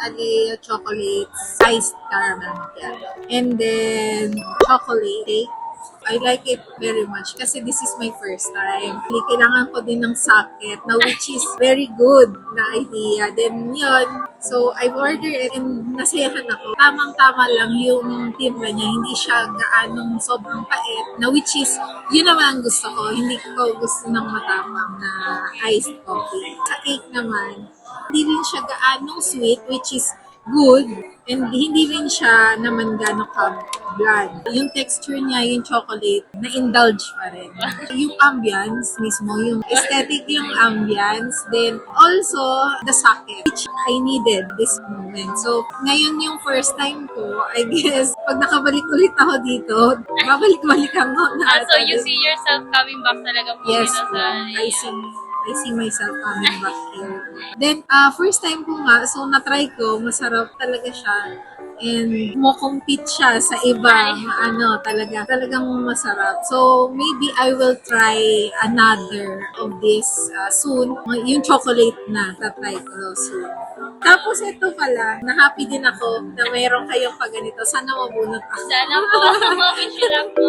Aleo chocolates, iced caramel macchiato. And then, chocolate cake. I like it very much kasi this is my first time. Kailangan ko din ng socket na which is very good na idea. Then yun, so I've ordered it and nasayahan ako. Tamang-tama lang yung timpla niya. Hindi siya gaanong sobrang pait na which is, yun naman ang gusto ko. Hindi ko gusto ng matapang na iced coffee. Sa cake naman, hindi rin siya gaanong sweet which is good and hindi rin siya naman gano'n ka-bland. Yung texture niya, yung chocolate, na-indulge pa rin. Yung ambience mismo, yung aesthetic yung ambience, then also the socket, which I needed this moment. So, ngayon yung first time ko, I guess, pag nakabalik ulit ako dito, babalik-balik ako na. So you see yourself coming back talaga po Yes, dito sa... I see myself coming back here. Then, first time ko nga, so na-try ko, masarap talaga siya. And mo-compete siya sa ibang, talagang masarap. So, maybe I will try another of this soon. Yung chocolate na, tatry ko soon. Tapos ito pala, na-happy din ako na mayroon kayong pag ganito. Sana mabunot ako. Sana po, wish you lang po.